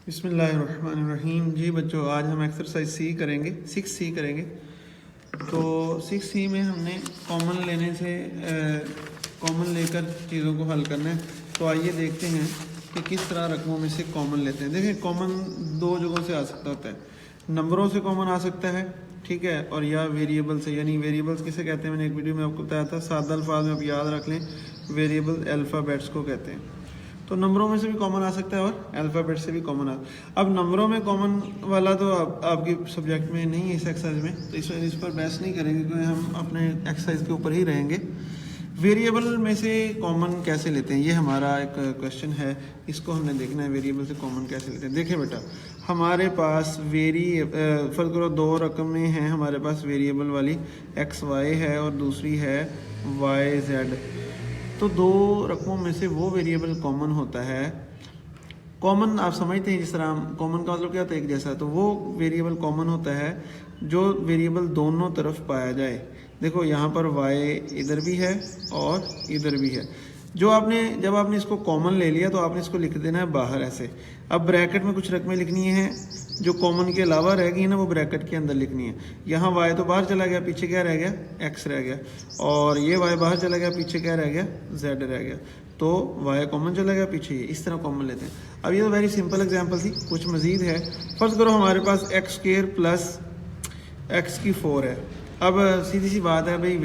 बिस्मिल्लाहिर्रहमानिर्रहीम। जी बच्चों, आज हम एक्सरसाइज सी करेंगे, 6C करेंगे। तो 6C में हमने कॉमन लेने से कॉमन लेकर चीज़ों को हल करना है। तो आइए देखते हैं कि किस तरह रकमों में से कॉमन लेते हैं। देखिए, कॉमन दो जगहों से आ सकता होता है। नंबरों से कॉमन आ सकता है, ठीक है, और या वेरिएबल से। यानी वेरिएबल्स किसे कहते हैं, मैंने एक वीडियो में आपको बताया था। सादा अल्फाज में आप याद रख लें, वेरिएबल अल्फ़ाबेट्स को कहते हैं। तो नंबरों में से भी कॉमन आ सकता है और अल्फ़ाबेट से भी कॉमन अब नंबरों में कॉमन वाला तो आपके सब्जेक्ट में नहीं है इस एक्सरसाइज में, तो इस पर बहस नहीं करेंगे क्योंकि हम अपने एक्सरसाइज के ऊपर ही रहेंगे। वेरिएबल में से कॉमन कैसे लेते हैं, ये हमारा एक क्वेश्चन है। इसको हमने देखना है, वेरिएबल से कॉमन कैसे लेते हैं। देखिए बेटा, हमारे पास फर्ज करो दो रकमें हैं हमारे पास वेरिएबल वाली, XY है और दूसरी है YZ। तो दो रकमों में से वो वेरिएबल कॉमन होता है। कॉमन आप समझते हैं, जिस तरह कॉमन का मतलब क्या होता है, एक जैसा। तो वो वेरिएबल कॉमन होता है जो वेरिएबल दोनों तरफ पाया जाए। देखो यहाँ पर y इधर भी है और इधर भी है। जब आपने इसको कॉमन ले लिया तो आपने इसको लिख देना है बाहर ऐसे। अब ब्रैकेट में कुछ रकमें लिखनी है जो कॉमन के अलावा रह गई ना, वो ब्रैकेट के अंदर लिखनी है। यहाँ y तो बाहर चला गया, पीछे क्या रह गया, x रह गया। और ये y बाहर चला गया, पीछे क्या रह गया, z रह गया। तो y कॉमन चला गया, पीछे ये। इस तरह कॉमन लेते हैं। अब ये तो वेरी सिंपल एग्जांपल थी, कुछ मजीद है। फर्ज करो हमारे पास x² प्लस x⁴ है। अब सीधी सी बात है भाई,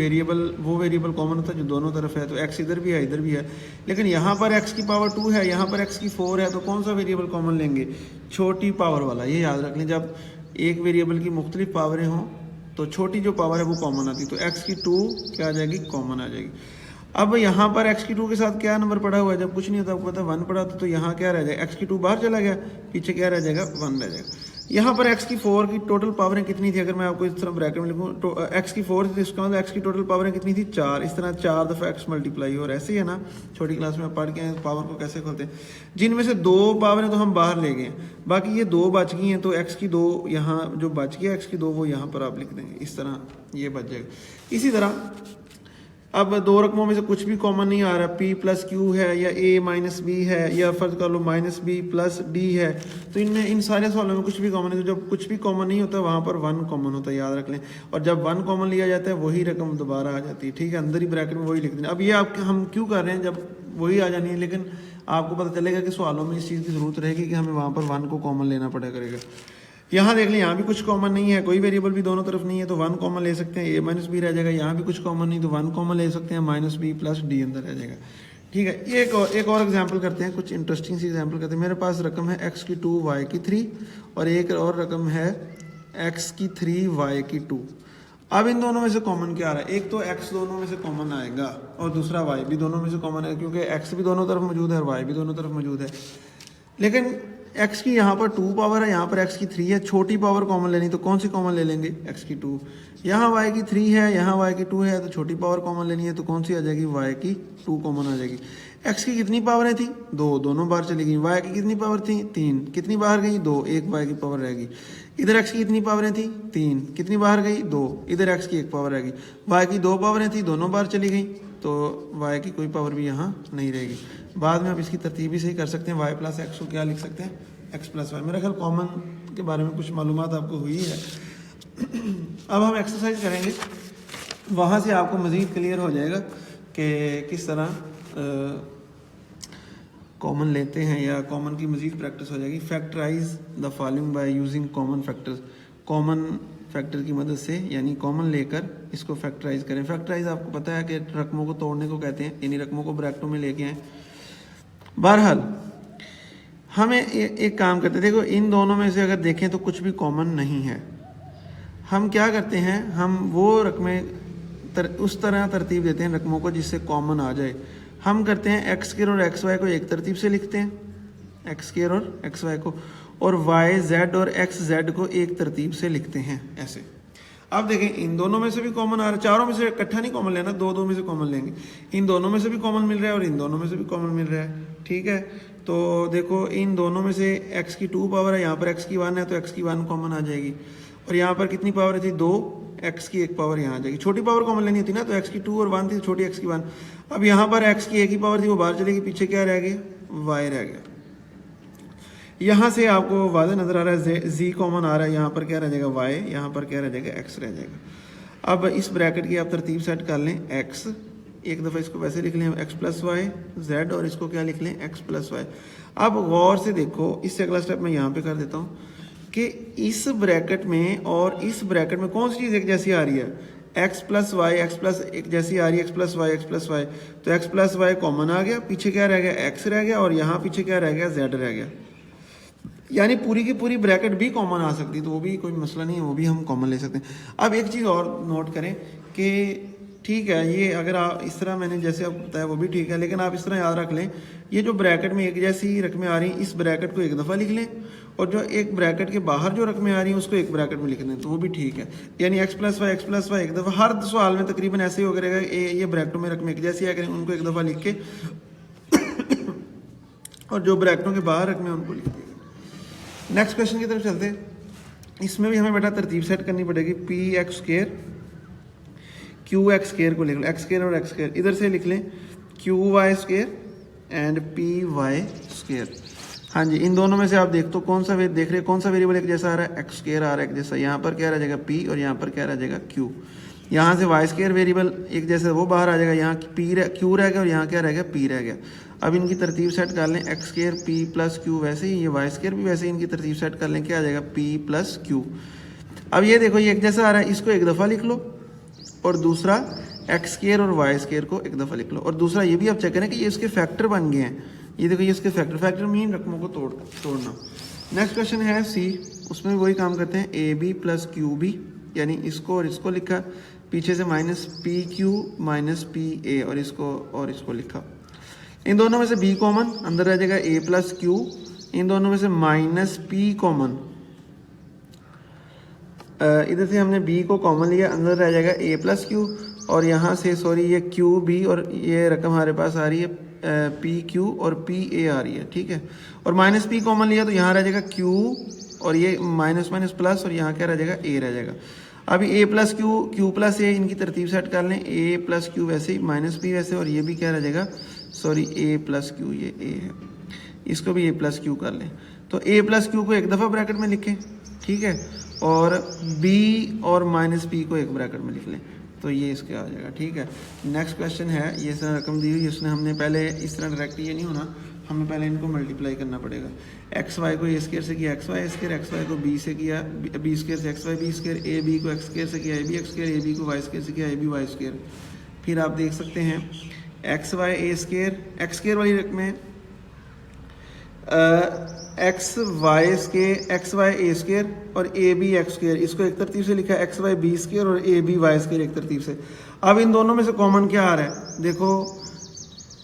वो वेरिएबल कॉमन होता है जो दोनों तरफ है। तो x इधर भी है, इधर भी है। लेकिन यहाँ पर x⁴ है, यहाँ पर x⁴ है। तो कौन सा वेरिएबल कॉमन लेंगे, छोटी पावर वाला। ये याद रख लें, जब एक वेरिएबल की मुख्तलिफ पावरें हों तो छोटी जो पावर है वो कॉमन आती है। तो x⁴ क्या आ जाएगी, कॉमन आ जाएगी। अब यहाँ पर x⁴ के साथ क्या नंबर पड़ा हुआ है, जब कुछ नहीं होता आपको पता 1 पड़ा तो यहाँ क्या रह जाएगा, x⁴ बाहर चला गया, पीछे क्या रह जाएगा, 1 रह जाएगा। यहाँ पर x⁴ की टोटल पावरें कितनी थी, अगर मैं आपको इस तरह ब्रैकेट में लिखूँ तो x⁴ थी, इसका मतलब x की टोटल पावरें कितनी थी, 4। इस तरह 4 दफ़ा x मल्टीप्लाई। और ऐसे ही है ना, छोटी क्लास में पढ़ के हैं पावर को कैसे खोलते हैं। जिनमें से 2 पावरें तो हम बाहर ले गए, बाकी ये 2 बच गई हैं। तो x⁴ यहाँ जो बच गया, x⁴ वो यहाँ पर आप लिख देंगे, इस तरह ये बच जाएगा। इसी तरह अब दो रकमों में से कुछ भी कॉमन नहीं आ रहा, p + q है या a - b है या फर्ज कर लो -b + d है। तो इन सारे सवालों में कुछ भी कॉमन नहीं। तो जब कुछ भी कॉमन नहीं होता वहाँ पर 1 कॉमन होता है, याद रख लें। और जब 1 कॉमन लिया जाता है वही रकम दोबारा आ जाती है, ठीक है, अंदर ही ब्रैकेट में वही लिख देना। अब ये हम क्यों कर रहे हैं, जब वही आ जानी है, लेकिन आपको पता चलेगा कि सवालों में इस चीज़ की ज़रूरत रहेगी कि हमें वहाँ पर 1 को कॉमन लेना पड़ा करेगा। यहाँ देख लें, यहाँ भी कुछ कॉमन नहीं है, कोई वेरिएबल भी दोनों तरफ नहीं है, तो 1 कॉमन ले सकते हैं, a - b रह जाएगा। यहाँ भी कुछ कॉमन नहीं, तो 1 कॉमन ले सकते हैं, -b + d अंदर रह जाएगा, ठीक है। ये एक और एग्जांपल करते हैं, कुछ इंटरेस्टिंग सी एग्जांपल करते हैं। मेरे पास रकम है x⁴ y⁴ और एक और रकम है x⁴ y⁴। अब इन दोनों में से कॉमन क्या आ रहा है, एक तो x दोनों में से कॉमन आएगा और दूसरा y भी दोनों में से कॉमन है, क्योंकि x भी दोनों तरफ मौजूद है और y भी दोनों तरफ मौजूद है। लेकिन x की यहाँ पर 2 पावर है, यहाँ पर x⁴ है। छोटी पावर कॉमन लेनी, तो कौन सी कॉमन ले लेंगे, x⁴। यहाँ y⁴ है, यहाँ y⁴ है, तो छोटी पावर कॉमन लेनी है, तो कौन सी आ जाएगी, y⁴ कॉमन आ जाएगी। x की कितनी पावरें थी, 2, दोनों बाहर चली गई। y की कितनी पावर थी, 3, कितनी बाहर गई, 2, एक y की पावर रहेगी। इधर x की कितनी पावरें थी, 3, कितनी बाहर गई, 2, इधर x की 1 पावर रहेगी। y की 2 पावरें थी, दोनों बाहर चली गई, तो y की कोई पावर भी यहाँ नहीं रहेगी। बाद में आप इसकी तरतीब भी सही कर सकते हैं, y + x को क्या लिख सकते हैं, x + y। मेरा ख्याल कॉमन के बारे में कुछ मालूमात आपको हुई है। अब हम एक्सरसाइज करेंगे, वहाँ से आपको मज़ीद क्लियर हो जाएगा कि किस तरह कॉमन लेते हैं, या कॉमन की मज़ीद प्रैक्टिस हो जाएगी। Factorise the following by using common factors. Common factor की मदद से, यानी कॉमन लेकर इसको फैक्टराइज करें। फैक्टराइज आपको पता है कि रकमों को तोड़ने को कहते हैं, यानी रकमों को ब्रैकेटों में लेके आए। बहरहाल हमें एक काम करते हैं, देखो इन दोनों में से अगर देखें तो कुछ भी कॉमन नहीं है। हम क्या करते हैं, हम वो रकमें उस तरह तरतीब देते हैं रकमों को जिससे कॉमन आ जाए। हम करते हैं x² और xy को एक तरतीब से लिखते हैं, x² और xy को, और yz और xz को एक तरतीब से लिखते हैं ऐसे। अब देखें, इन दोनों में से भी कॉमन आ रहा है, चारों में से इकट्ठा नहीं कॉमन लेना, 2 में से कॉमन लेंगे। इन दोनों में से भी कॉमन मिल रहा है और इन दोनों में से भी कॉमन मिल रहा है, ठीक है। तो देखो, इन दोनों में से x की 2 पावर है, यहाँ पर x की 1 है, तो x की 1 कॉमन आ जाएगी। और यहाँ पर कितनी पावर थी, 2, x की 1 पावर यहाँ आ जाएगी। छोटी पावर कॉमन लेनी होती ना, तो x की 2 और 1 थी, छोटी x की 1। अब यहाँ पर x की 1 ही पावर थी, वो बाहर चलेगी, पीछे क्या रह गया, y रह गया। यहाँ से आपको वाज़ेह नज़र आ रहा है जी कॉमन आ रहा है, यहाँ पर क्या रह जाएगा वाई, यहाँ पर क्या रह जाएगा एक्स रह जाएगा। अब इस ब्रैकेट की आप तरतीब सेट कर लें, एक्स एक दफ़ा इसको वैसे लिख लें एक्स प्लस वाई जेड, और इसको क्या लिख लें एक्स प्लस वाई। अब गौर से देखो, इससे अगला स्टेप मैं यहाँ पे कर देता हूँ कि इस ब्रैकेट में और इस ब्रैकेट में कौन सी चीज़ एक जैसी आ रही है, x plus y, x plus एक जैसी आ रही है, x plus y, x plus y. तो एक्स प्लस वाई कॉमन आ गया, पीछे क्या रह गया एक्स रह गया, और यहाँ पीछे क्या रह गया जेड रह गया। यानी पूरी की पूरी ब्रैकेट भी कॉमन आ सकती है, तो वो भी कोई मसला नहीं है, वो भी हम कॉमन ले सकते हैं। अब एक चीज़ और नोट करें कि ठीक है, ये अगर आप इस तरह मैंने जैसे आपको बताया वो भी ठीक है, लेकिन आप इस तरह याद रख लें, ये जो ब्रैकेट में एक जैसी रकमें आ रही हैं इस ब्रैकेट को एक दफ़ा लिख लें, और जो एक ब्रैकेट के बाहर जो रकमें आ रही हैं उसको एक ब्रैकेट में लिख दें, तो वो भी ठीक है। यानी एक्स प्लस वाई एक दफ़ा, हर सवाल में तकरीबन ऐसे ही हो करेगा, ये ब्रैकेटों में रकमें एक जैसी आ करें, उनको एक दफ़ा लिख के और जो ब्रैकेटों के बाहर रकमें उनको लिख देंगे। नेक्स्ट क्वेश्चन की तरफ चलते हैं। इसमें भी हमें बेटा तरतीब सेट करनी पड़ेगी, p x square q x square को लिख लो, एक्स स्क्र और एक्स स्क्र इधर से लिख लें, q y square and p y square. हाँ जी, इन दोनों में से आप देख तो कौन सा देख रहे हैं, कौन सा वेरिएबल एक जैसा आ रहा है, एक्स स्क्र आ रहा है एक जैसा, यहाँ पर क्या रह जाएगा पी और यहाँ पर क्या रह जाएगा क्यू। यहाँ से वाई स्क्र वेरिएबल एक जैसे वो बाहर आ जाएगा, यहाँ क्यू रह गया और यहाँ क्या रह गया पी रह गया। अब इनकी तरतीब सेट कर लें, x square P plus Q, वैसे ही ये वाई स्क्र भी वैसे ही इनकी तरतीब सेट कर लें, क्या आ जाएगा पी प्लस क्यू। अब ये देखो ये एक जैसा आ रहा है, इसको एक दफ़ा लिख लो, और दूसरा एक्स स्क्र और वाई स्क्र को एक दफ़ा लिख लो, और दूसरा ये भी आप चेक करें कि ये इसके फैक्टर बन गए हैं। ये देखो ये इसके फैक्टर मीन रकमों को तोड़ना। नेक्स्ट क्वेश्चन है सी, उसमें वही काम करते हैं, a b plus q b, यानी इसको और इसको लिखा, पीछे से minus p q minus p a, और इसको लिखा। इन दोनों में से बी कॉमन, अंदर रह जाएगा ए प्लस क्यू, इन दोनों में से माइनस पी कॉमन, इधर से हमने b को कॉमन लिया, अंदर रह जाएगा a प्लस क्यू, और यहाँ से सॉरी ये q b, और ये रकम हमारे पास आ रही है p q और p a आ रही है, ठीक है। और माइनस p कॉमन लिया तो यहाँ रह जाएगा q, और ये माइनस माइनस प्लस, और यहाँ क्या रह जाएगा a रह जाएगा। अभी a plus q plus a, इनकी तरतीब सेट कर लें, a प्लस q वैसे ही, माइनस p वैसे, और ये भी क्या रह जाएगा सॉरी a प्लस q, ये a है, इसको भी a प्लस q कर लें। तो a प्लस q को एक दफ़ा ब्रैकेट में लिखें, ठीक है, और b और माइनस p को एक ब्रैकेट में लिख लें, तो ये इसके आ जाएगा, ठीक है। नेक्स्ट क्वेश्चन है, ये इस तरह रकम दी हुई, इसने हमने पहले इस तरह डायरेक्ट ये नहीं होना, हमें पहले इनको मल्टीप्लाई करना पड़ेगा। एक्स वाई को ए स्क्र से किया x y square, x y को बी से किया बी स्क्र से x y b square, a b को एक्स स्क्र से किया a b x square, a b को वाई स्क्र से किया ए बी वाई स्क्र। फिर आप देख सकते हैं एक्स वाई ए स्क्र, एक्स स्क्र वाली रकमें एक्स वाई ए स्क्र और ए बी एक्स स्क्र, इसको एक तरतीब से लिखा है, एक्स वाई बी स्क्र और ए बी वाई स्क्र एक तरतीब से। अब इन दोनों में से कॉमन क्या आ रहा है, देखो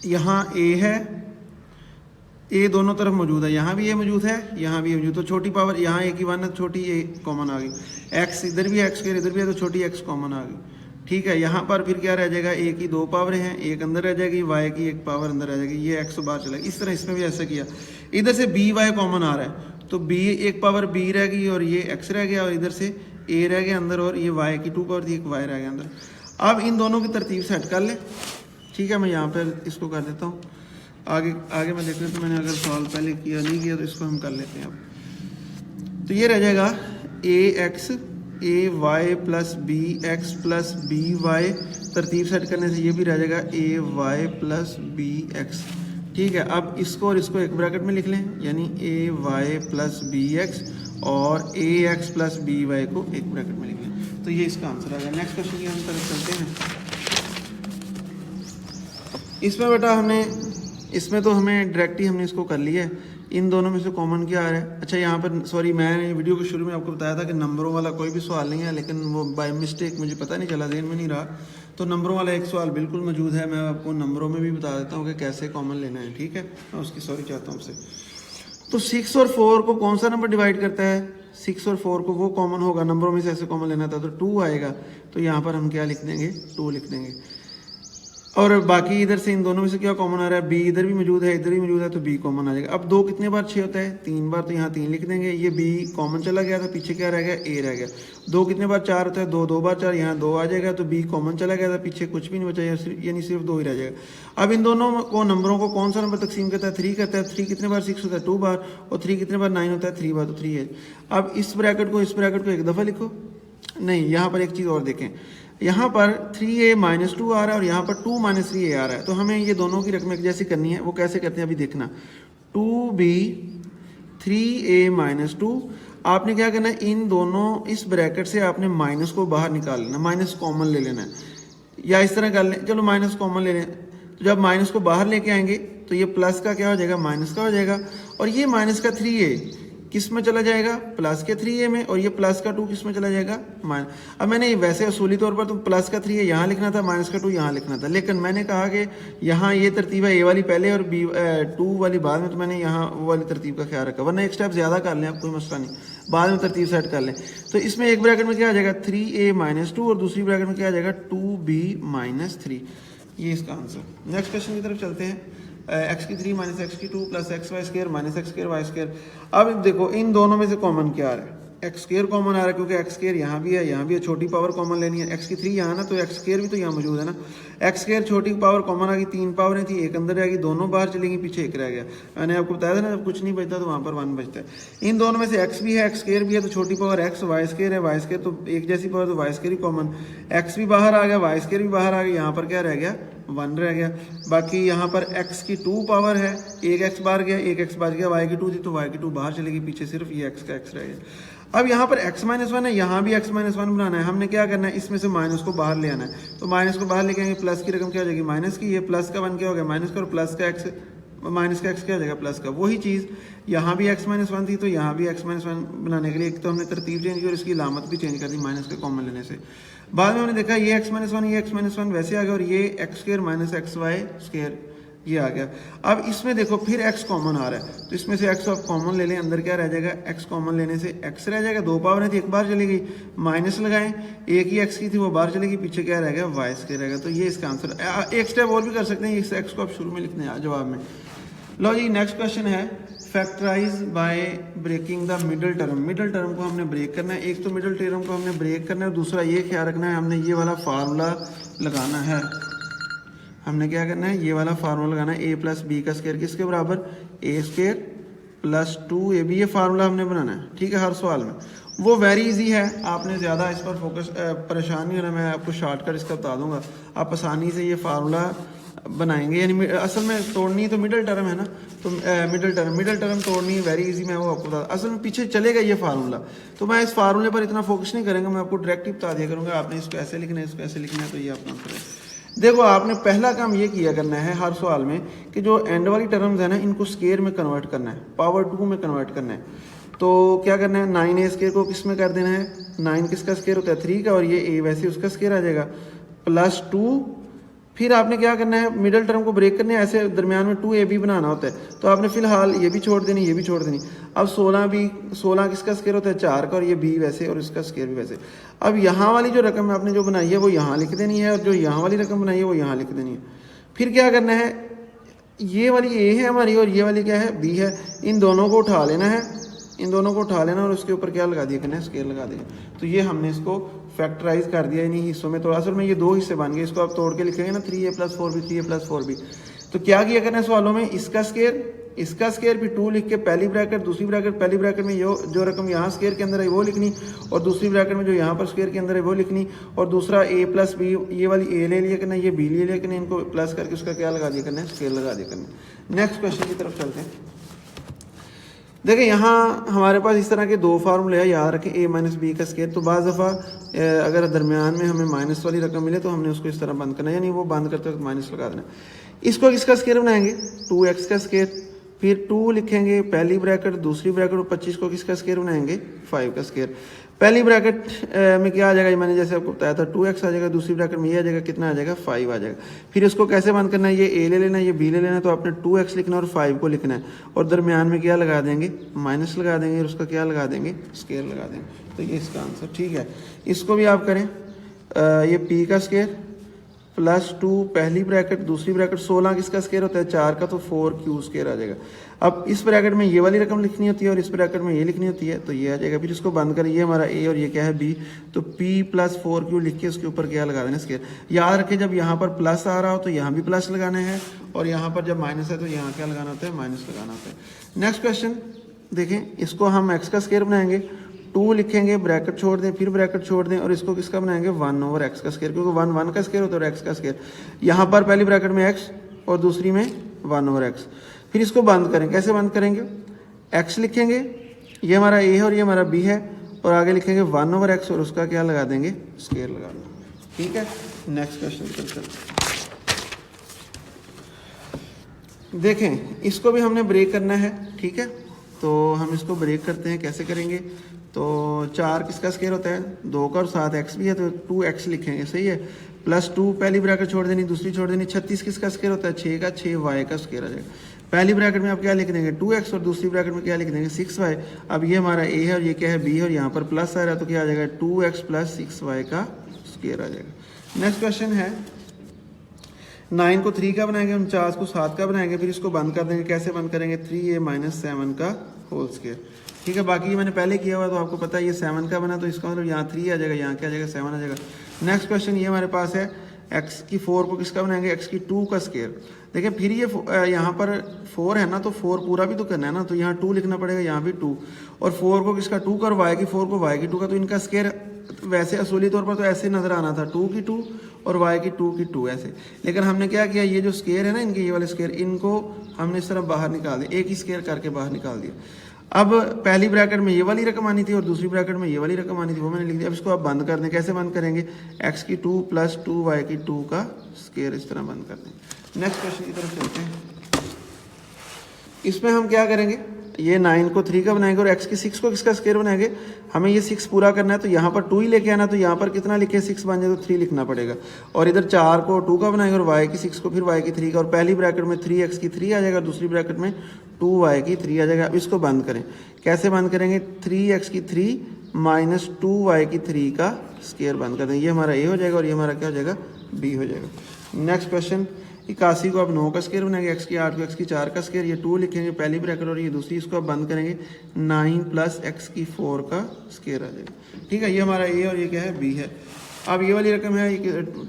यहाँ ए है, ए दोनों तरफ मौजूद है, यहाँ भी ए मौजूद है, यहाँ भी मौजूद, तो छोटी पावर यहाँ ए की वन है, छोटी ए कॉमन आ गई, एक्स इधर भी है एक्स स्क्र इधर भी है, तो छोटी एक्स कॉमन आ गई, ठीक है। यहाँ पर फिर क्या रह जाएगा, ए की दो पावरें हैं, एक अंदर रह जाएगी, वाई की एक पावर अंदर रह जाएगी, ये एक्स बाहर चला गया। इस तरह इसमें भी ऐसा किया, इधर से बी वाई कॉमन आ रहा है, तो बी एक पावर बी रह गई और ये एक्स रह गया, और इधर से ए रह गया अंदर, और ये वाई की टू पावर थी, एक वाई रह गया अंदर। अब इन दोनों की तरतीब सेट कर ले, ठीक है। मैं यहाँ पर इसको कर देता हूँ, आगे मैं देख लेता हूँ, मैंने अगर सवाल पहले किया नहीं किया तो इसको हम कर लेते हैं अब। तो ये रह जाएगा A X A Y plus B X plus B Y, तरतीब सेट करने से ये भी रह जाएगा A Y plus B X, ठीक है। अब इसको और इसको एक ब्रैकेट में लिख लें, यानी ए वाई प्लस बी एक्स और ए एक्स प्लस बी वाई को एक ब्रैकेट में लिख लें, तो ये इसका आंसर आ गया। नेक्स्ट क्वेश्चन की हम तरफ चलते हैं। इसमें बेटा हमने इसमें तो हमें डायरेक्ट ही हमने इसको कर लिया है, इन दोनों में से कॉमन क्या आ रहा है। अच्छा यहाँ पर सॉरी, मैंने वीडियो के शुरू में आपको बताया था कि नंबरों वाला कोई भी सवाल नहीं है, लेकिन वो बाय मिस्टेक मुझे पता नहीं चला, ध्यान में नहीं रहा, तो नंबरों वाला एक सवाल बिल्कुल मौजूद है, मैं आपको नंबरों में भी बता देता हूँ कि कैसे कॉमन लेना है, ठीक है। मैं उसकी सॉरी चाहता हूँ आपसे। तो 6 और 4 को कौन सा नंबर डिवाइड करता है, 6 और 4 को वो कॉमन होगा, नंबरों में से ऐसे कॉमन लेना था तो 2 आएगा, तो यहाँ पर हम क्या लिख देंगे 2 लिख देंगे। और बाकी इधर से इन दोनों में से क्या कॉमन आ रहा है, बी इधर भी मौजूद है इधर भी मौजूद है, तो बी कॉमन आ जाएगा। अब 2 कितने बार 6 होता है, 3 बार, तो यहाँ 3 लिख देंगे। ये बी कॉमन चला गया, तो पीछे क्या रह गया, ए रह गया। 2 कितने बार 4 होता है, 2 बार 4, यहाँ 2 आ जाएगा, तो बी कॉमन चला गया था, पीछे कुछ भी नहीं बचा, यानी सिर्फ 2 ही रह जाएगा। अब इन दोनों को नंबरों को कौन सा नंबर तकसीम करता है, 3 करता है। 3 कितने बार 6 होता है, 2 बार, और 3 कितने बार 9 होता है, 3 बार, तो 3 है। अब इस ब्रैकेट को एक दफ़ा लिखो, नहीं यहाँ पर एक चीज़ और देखें, यहाँ पर 3a - 2 आ रहा है और यहाँ पर 2 - 3a आ रहा है, तो हमें ये दोनों की रकम एक जैसी करनी है। वो कैसे करते हैं अभी देखना। 2b 3a - 2, आपने क्या करना है, इन दोनों इस ब्रैकेट से आपने माइनस को बाहर निकाल लेना, माइनस कॉमन ले लेना है, या इस तरह कर लें, चलो माइनस कॉमन ले लें। तो जब माइनस को बाहर लेके आएंगे तो ये प्लस का क्या हो जाएगा, माइनस का हो जाएगा, और ये माइनस का 3a किस में चला जाएगा, प्लस के 3a में, और ये प्लस का 2 किस में चला जाएगा, माइनस। अब मैंने वैसे असूली तौर पर तो प्लस का 3a यहाँ लिखना था, माइनस का 2 यहाँ लिखना था, लेकिन मैंने कहा कि यहाँ ये तरतीब है, ए वाली पहले और बी 2 वाली बाद में, तो मैंने यहाँ वो वाली तरतीब का ख्याल रखा, वरना एक स्टेप ज़्यादा कर लें आप, कोई मसला नहीं, बाद में तरतीब सेट कर लें। तो इसमें एक ब्रैकेट में क्या आ जाएगा, 3a - 2, और दूसरी ब्रैकेट में क्या आ जाएगा, 2b - 3। ये इसका आंसर। नेक्स्ट क्वेश्चन की तरफ चलते हैं। x की 3 - x की 2 plus x y square minus x square y square. अब देखो इन दोनों में से कॉमन क्या आ रहा है, एक्स स्क्र कॉमन आ रहा है, क्योंकि एक्स स्क्र यहाँ भी है यहाँ भी है, छोटी पावर कॉमन लेनी है। x की 3 यहाँ ना, तो एक्स स्क्र भी तो यहाँ मौजूद है ना। एक्स स्क्र छोटी पावर कॉमन आ गई, 3 पावरें थी, एक अंदर आएगी, दोनों बाहर चलेंगी, पीछे एक रह गया। मैंने आपको बताया था ना, जब कुछ नहीं बचता तो वहाँ पर 1 बचता है। इन दोनों में से x भी है एक्स स्क्र भी है, तो छोटी पावर x, वाई स्क्र है, वाई स्क्र तो एक जैसी पावर, तो वाई स्क्र ही कॉमन, x भी बाहर आ गया, वाई स्क्र भी बाहर आ गया, यहाँ पर क्या रह गया, 1 रह गया। बाकी यहाँ पर x की 2 पावर है, एक x बाहर गया, एक x बच गया, y की 2 थी तो y की 2 बाहर चलेगी, पीछे सिर्फ ये x का x रह गया। अब यहाँ पर x - 1 है, यहाँ भी x - 1 बनाना है। हमने क्या करना है, इसमें से माइनस को बाहर ले आना है, तो माइनस को बाहर लेके आएंगे, प्लस की रकम क्या हो जाएगी, माइनस की, ये प्लस का 1 क्या हो गया, माइनस का, और प्लस का x माइनस का x क्या हो जाएगा, प्लस का। वही चीज़ यहाँ भी x - 1 थी, तो यहाँ भी x - 1 बनाने के लिए एक तो हमने तरतीब चेंज की और इसकी लामत भी चेंज कर दी माइनस के कॉमन लेने से। बाद में हमने देखा ये x - 1 ये x - 1 वैसे आ गया, और ये x square minus x y square ये आ गया। अब इसमें देखो फिर x कॉमन आ रहा है, तो इसमें से x आप कॉमन ले लें, अंदर क्या रह जाएगा, x कॉमन लेने से x रह जाएगा, 2 पावर थी, एक बार चली गई, माइनस लगाएं, एक ही x की थी वो बाहर चलेगी, पीछे क्या रहेगा, y स्क्र रहेगा। तो ये इसका आंसर। एक स्टेप और भी कर सकते हैं, इस x को आप शुरू में लिखने हैं जवाब में। लो जी नेक्स्ट क्वेश्चन है, factorize by breaking the middle term. Middle term को हमने ब्रेक करना है, एक तो मिडल टर्म को हमने ब्रेक करना है, दूसरा ये ख्याल रखना है हमने ये वाला फार्मूला लगाना है। हमने क्या करना है, ये वाला फार्मूला लगाना है, a + b का स्क्वायर किसके बराबर, a स्क्वायर + 2ab, ये फार्मूला हमने बनाना है, ठीक है, हर सवाल में। वो वेरी इजी है, आपने ज़्यादा इस पर फोकस परेशान नहीं होना, मैं आपको शॉर्टकट इसका बता दूंगा, आप आसानी से ये फार्मूला बनाएंगे। यानी असल में तोड़नी तो मिडल टर्म है ना, तो मिडल टर्म तोड़नी है, वेरी इजी, मैं वो आपको बता, असल में पीछे चलेगा ये फार्मूला, तो मैं इस फार्मूले पर इतना फोकस नहीं करेंगे, मैं आपको डायरेक्ट ही बता दिया करूँगा, आपने इसको ऐसे लिखना है, इसको ऐसे लिखना है, तो ये अपना आंसर है। देखो आपने पहला काम ये किया करना है हर सवाल में कि जो एंड वाली टर्म्स है ना, इनको स्क्वायर में कन्वर्ट करना है, पावर 2 में कन्वर्ट करना है। तो क्या करना है, 9a स्क्वायर को किस में कर देना है, 9 किसका स्क्वायर होता है, 3 का, और ये a वैसे उसका स्क्वायर आ जाएगा, +2। फिर आपने क्या करना है, मिडल टर्म को ब्रेक करने, ऐसे दरमियान में 2ab बनाना होता है, तो आपने फिलहाल ये भी छोड़ देनी, ये भी छोड़ देनी। अब 16 किसका स्क्वायर होता है, 4 का, और ये b वैसे और इसका स्क्वायर भी वैसे। अब यहाँ वाली जो रकम आपने जो बनाई है वो यहाँ लिख देनी है, और जो यहाँ वाली रकम बनाई है वो यहाँ लिख देनी है। फिर क्या करना है, ये वाली a है हमारी और ये वाली क्या है, b है, इन दोनों को उठा लेना है, इन दोनों को उठा लेना और उसके ऊपर क्या लगा दिया करना है, स्केल लगा देगा। तो ये हमने इसको फैक्टराइज कर दिया इन्हीं हिस्सों में। तो असल में ये 2 हिस्से बन गए, इसको आप तोड़ के लिखेंगे ना, 3a + 4b 3a + 4b। तो क्या किया करना है सवालों में, इसका स्केयर फिर 2 लिख के पहली ब्रैकेट, दूसरी ब्रैकेट, पहली ब्रैकेट में जो रकम यहाँ स्केयर के अंदर है वो लिखनी, और दूसरी ब्रैकेट में जो यहाँ पर स्केयर के अंदर है वो लिखनी, और दूसरा a + b, ये वाली a ले लिया करना, ये b ले लिया करना, इनको प्लस करके उसका क्या लगा दिया करना है, स्केल लगा दिया करना। नेक्स्ट क्वेश्चन की तरफ चलते हैं। देखिए यहाँ हमारे पास इस तरह के 2 फार्मूले हैं, याद रखें, a - b का स्क्वायर। तो बाज़ दफ़ा अगर दरमियान में हमें माइनस वाली रकम मिले तो हमने उसको इस तरह बंद करना है, यानी वो बंद करते वक्त माइनस लगा देना। इसको किसका स्क्वायर बनाएंगे, 2x का स्क्वायर, फिर 2 लिखेंगे पहली ब्रैकेट, दूसरी ब्रैकेट, और 25 को किसका स्क्वायर बनाएंगे, 5 का स्क्वायर। पहली ब्रैकेट में क्या आ जाएगा, मैंने जैसे आपको बताया था 2x आ जाएगा, दूसरी ब्रैकेट में ये आ जाएगा, कितना आ जाएगा, 5 आ जाएगा। फिर इसको कैसे बंद करना है, ये a ले लेना है, ये b ले लेना है, तो आपने 2x लिखना और 5 को लिखना है, और दरमियान में क्या लगा देंगे, माइनस लगा देंगे, और उसका क्या लगा देंगे, स्क्वायर लगा देंगे। तो ये इसका आंसर, ठीक है। इसको भी आप करें, ये p का स्क्वायर +2 पहली ब्रैकेट, दूसरी ब्रैकेट, 16 किसका स्क्वायर होता है 4 का, तो 4q स्क्वायर आ जाएगा। अब इस ब्रैकेट में ये वाली रकम लिखनी होती है और इस ब्रैकेट में ये लिखनी होती है, तो ये आ जाएगा। फिर इसको बंद करें, ये हमारा a और ये क्या है b, तो p + 4q लिख के उसके ऊपर क्या लगा देना स्क्वायर। याद रखें जब यहाँ पर प्लस आ रहा हो तो यहाँ भी प्लस लगाना है, और यहाँ पर जब माइनस है तो यहाँ क्या लगाना होता है, माइनस लगाना होता है। नेक्स्ट क्वेश्चन देखें, इसको हम x का स्क्वायर बनाएंगे, 2 लिखेंगे, ब्रैकेट छोड़ दें, फिर ब्रैकेट छोड़ दें, और इसको किसका बनाएंगे 1/x का स्क्वायर, क्योंकि 1 1 का स्क्वायर होता है और x का स्क्वायर। यहाँ पर पहली ब्रैकेट में x और दूसरी में 1/x। फिर इसको बंद करें, कैसे बंद करेंगे, x लिखेंगे, ये हमारा a है और ये हमारा b है, और आगे लिखेंगे 1/x और उसका क्या लगा देंगे, स्क्वायर लगा देंगे। ठीक है, नेक्स्ट क्वेश्चन पर चलते हैं। देखें इसको भी हमने ब्रेक करना है, ठीक है, तो हम इसको ब्रेक करते हैं, कैसे करेंगे, तो 4 किसका स्क्वायर होता है 2 का, और 7 x भी है तो 2x लिखेंगे, सही है, +2 पहली ब्रैकेट छोड़ देनी, दूसरी छोड़ देनी, 36 किसका स्क्वायर होता है 6 का, 6y का स्क्वायर आ जाएगा। पहली ब्रैकेट में आप क्या लिख देंगे 2x, और दूसरी ब्रैकेट में क्या लिख देंगे 6y। अब ये हमारा a है और ये क्या है b है, और यहाँ पर प्लस आ रहा है तो क्या आ जाएगा 2x + 6y का स्क्वायर आ जाएगा। नेक्स्ट क्वेश्चन है, 9 को 3 का बनाएंगे, 49 को 7 का बनाएंगे, फिर इसको बंद कर देंगे, कैसे बंद करेंगे 3a - 7 का होल स्क्वायर। ठीक है, बाकी ये मैंने पहले किया हुआ तो आपको पता है ये 7 का बना, तो इसका मतलब यहाँ 3 आ जाएगा, यहाँ क्या आ जाएगा 7 आ जाएगा। नेक्स्ट क्वेश्चन ये हमारे पास है, x की 4 को किसका बनाएंगे, x की 2 का स्क्वायर। देखिए फिर ये यहाँ पर 4 है ना, तो 4 पूरा भी तो करना है ना, तो यहाँ 2 लिखना पड़ेगा, यहाँ भी 2, और 4 को किसका 2 का, और y की 4 को y की 2 का, तो इनका स्क्वायर वैसे असूली तौर पर तो ऐसे नजर आना था 2 की 2 और y की 2 की 2 ऐसे, लेकिन हमने क्या किया, ये जो स्क्वायर है ना इनके, ये वाले स्क्वायर, इनको हमने इस तरह बाहर निकाल दिया, एक ही स्क्वायर करके बाहर निकाल दिया। अब पहली ब्रैकेट में ये वाली रकम आनी थी और दूसरी ब्रैकेट में ये वाली रकम आनी थी, वो मैंने लिख दिया। अब इसको आप बंद कर दें, कैसे बंद करेंगे, x की 2 + 2y की 2 का स्क्वायर इस तरह बंद कर दें। नेक्स्ट क्वेश्चन की तरफ चलते हैं। इसमें हम क्या करेंगे, ये 9 को 3 का बनाएंगे और x की 6 को किसका स्क्वायर बनाएंगे, हमें ये 6 पूरा करना है, तो यहाँ पर 2 ही लेके आना, तो यहाँ पर कितना लिखे 6 बन जाए तो 3 लिखना पड़ेगा, और इधर 4 को 2 का बनाएंगे और y की 6 को फिर y की 3 का, और पहली ब्रैकेट में 3x की 3 आ जाएगा, दूसरी ब्रैकेट में 2y की 3 आ जाएगा। अब इसको बंद करें, कैसे बंद करेंगे, 3x की 3 - 2y की 3 का स्क्वायर बंद कर देंगे, ये हमारा a हो जाएगा और ये हमारा क्या हो जाएगा b हो जाएगा। नेक्स्ट क्वेश्चन, 81 को आप 9 का स्क्वायर बनाएंगे, x की 8 को x की 4 का स्क्वायर, ये 2 लिखेंगे पहली ब्रैकेट और ये दूसरी, इसको आप बंद करेंगे, 9 + x की 4 का स्क्वायर आ जाएगा। ठीक है, ये हमारा a और ये क्या है b है। अब ये वाली रकम है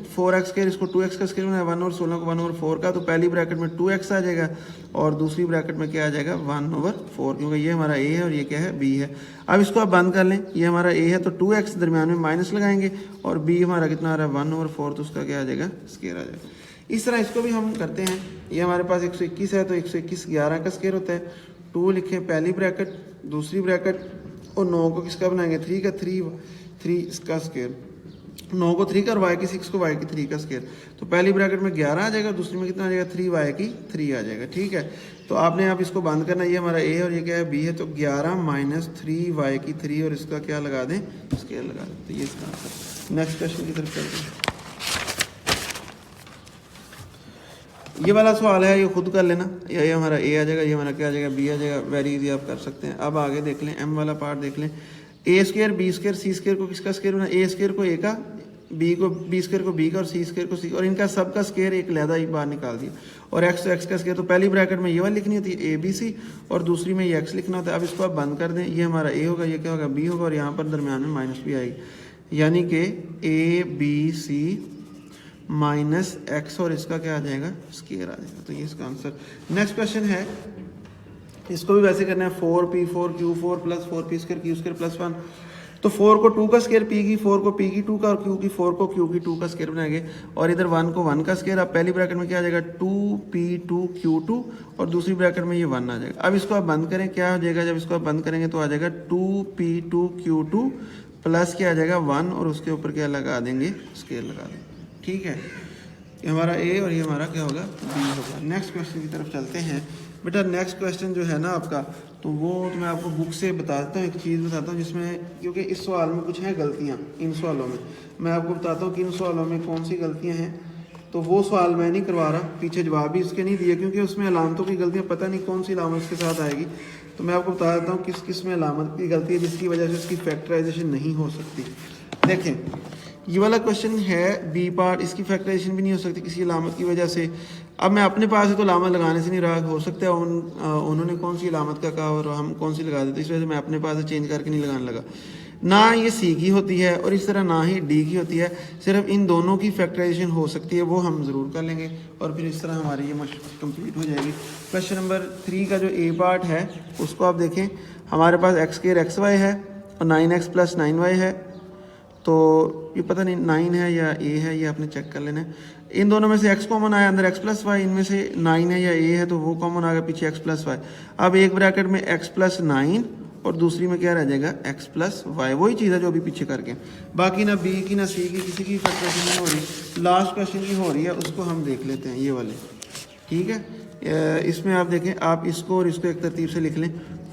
4x स्क्वायर, इसको 2x का स्क्वायर बनाया, 1 और 16 को 1/4 का, तो पहली ब्रैकेट में 2x आ जाएगा और दूसरी ब्रैकेट में क्या आ जाएगा 1/4, क्योंकि ये हमारा a है और ये क्या है b है। अब इसको आप बंद कर लें, ये हमारा a है तो 2x दरमियान में माइनस लगाएंगे, और b हमारा कितना आ रहा है 1/4, तो उसका क्या आ जाएगा स्क्वायर आ जाएगा। इस तरह इसको भी हम करते हैं। ये हमारे पास 121 है तो 121 11 का स्क्वायर होता है, 2 लिखें पहली ब्रैकेट, दूसरी ब्रैकेट, और 9 को किसका बनाएंगे 3 का, 3 इसका स्क्वायर, 9 को 3 का और y की 6 को y की 3 का स्क्वायर, तो पहली ब्रैकेट में 11 आ जाएगा, दूसरी में कितना आ जाएगा 3y की 3 आ जाएगा। ठीक है, तो आपने आप इसको बंद करना, ये हमारा a और ये क्या है b है, तो 11 - 3y की 3 और इसका क्या लगा दें स्क्वायर लगा दें, तो ये इसका आंसर। नेक्स्ट क्वेश्चन की तरफ चलते हैं। ये वाला सवाल है, ये खुद कर लेना, ये हमारा a आ जाएगा, ये हमारा क्या आ जाएगा b आ जाएगा, वेरी इजी आप कर सकते हैं। अब आगे देख लें, m वाला पार्ट देख लें, a square b square c square को किसका स्क्वायर बना, a स्क्वायर को a का, b स्क्वायर को b का, और c स्क्वायर को c, और इनका सब का स्क्वायर एक लहदा ही बाहर निकाल दिया, और x तो x का स्क्वायर, तो पहली ब्रैकेट में ये वाली लिखनी होती है abc और दूसरी में ये x लिखना होता है। अब इसको आप बंद कर दें, ये हमारा a होगा, ये क्या होगा b होगा, और यहाँ पर दरमियान में माइनस भी आएगी, यानी कि abc - x और इसका क्या आ जाएगा स्क्वायर आ जाएगा, तो ये इसका आंसर। नेक्स्ट क्वेश्चन है, इसको भी वैसे करना है, 4p4 q4 + 4p² q² + 1, तो 4 को 2 का स्क्वायर, p की 4 को p की 2 का, और q की 4 को q की 2 का स्क्वायर बनाएंगे, और इधर 1 को 1 का स्क्वायर। अब पहली ब्रैकेट में क्या आ जाएगा 2p2 q2, और दूसरी ब्रैकेट में ये 1 आ जाएगा। अब इसको आप बंद करें, क्या हो जाएगा, जब इसको आप बंद करेंगे तो आ जाएगा 2p2 q2 प्लस क्या आ जाएगा 1, और उसके ऊपर क्या लगा देंगे स्क्वायर लगा देंगे। ठीक है, ये हमारा a और ये हमारा क्या होगा b होगा। नेक्स्ट क्वेश्चन की तरफ चलते हैं। बेटा नेक्स्ट क्वेश्चन जो है ना आपका, तो वो तो मैं आपको बुक से बताता हूँ, एक चीज़ बताता हूँ जिसमें, क्योंकि इस सवाल में कुछ हैं गलतियाँ, इन सवालों में मैं आपको बताता हूँ कि इन सवालों में कौन सी गलतियाँ हैं। तो वो सवाल मैं नहीं करवा रहा, पीछे जवाब भी इसके नहीं दिए, क्योंकि उसमें अलामतों की गलतियाँ पता नहीं कौन सी अलामत इसके साथ आएगी, तो मैं आपको बता देता हूँ किस किस में अलामत की गलती है जिसकी वजह से इसकी फैक्टराइजेशन नहीं हो सकती। देखें, ये वाला क्वेश्चन है बी पार्ट, इसकी फैक्टराइजेशन भी नहीं हो सकती किसी अलामत की वजह से। अब मैं अपने पास है तो अलामत लगाने से नहीं रहा, हो सकता है उन्होंने कौन सी अलामत का कहा और हम कौन सी लगा देते, इस वजह से मैं अपने पास से चेंज करके नहीं लगाने लगा। ना ये सी की होती है और इस तरह ना ही डी की होती है, सिर्फ इन दोनों की फैक्टराइजेशन हो सकती है, वो हम ज़रूर कर लेंगे और फिर इस तरह हमारी ये मशक कंप्लीट हो जाएगी। क्वेश्चन नंबर 3 का जो ए पार्ट है उसको आप देखें, हमारे पास एक्स स्क्वायर एक्स वाई है और 9x + 9y है। तो ये पता नहीं 9 है या ए है, ये आपने चेक कर लेना है। इन दोनों में से x कॉमन आया, अंदर x + y, इनमें से 9 है या a है तो वो कॉमन आ गया पीछे x + y। अब एक ब्रैकेट में x + 9 और दूसरी में क्या रह जाएगा x + y, वही चीज़ है जो अभी पीछे करके। बाकी ना b की ना c की किसी की फैक्टराइजेशन नहीं हो रही, लास्ट क्वेश्चन की हो रही है, उसको हम देख लेते हैं ये वाले। ठीक है, इसमें आप देखें, आप इसको और इसको एक तरतीब से लिख लें,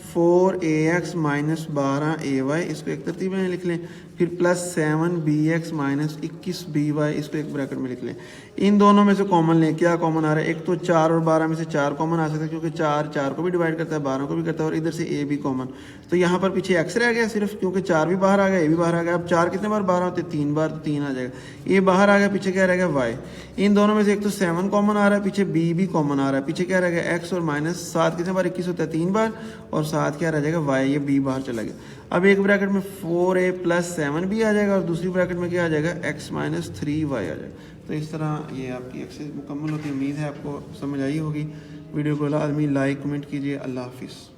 4ax - 12ay, इसको एक तरतीब में लिख लें, फिर +7bx - 21by, इसको एक ब्रैकेट में लिख लें। इन दोनों में से कॉमन लें, क्या कॉमन आ रहा है, एक तो 4 और 12 में से 4 कॉमन आ सकता है क्योंकि 4 को भी डिवाइड करता है, 12 को भी करता है, और इधर से a भी कॉमन। तो यहाँ पर पीछे x रह गया सिर्फ, क्योंकि 4 भी बाहर आ गया, a भी बाहर आ गया। अब 4 कितने बार 12 होते हैं, 3 बार, तो 3 आ जाएगा। a बाहर आ गया, पीछे क्या रह गया y। इन दोनों में से एक तो 7 कॉमन आ रहा है, पीछे b भी कॉमन आ रहा है, पीछे क्या रह गया x, और -7 कितने बार 21 होता है, 3 बार, और 7 क्या रह जाएगा y, ये b बाहर चला गया। अब एक ब्रैकेट में 4a + 7 भी आ जाएगा और दूसरी ब्रैकेट में क्या आ जाएगा x - 3y आ जाएगा। तो इस तरह ये आपकी एक्सरसाइज मुकम्मल होती है। उम्मीद है आपको समझ आई होगी। वीडियो को लाजमी लाइक कमेंट कीजिए। अल्लाह हाफिज़।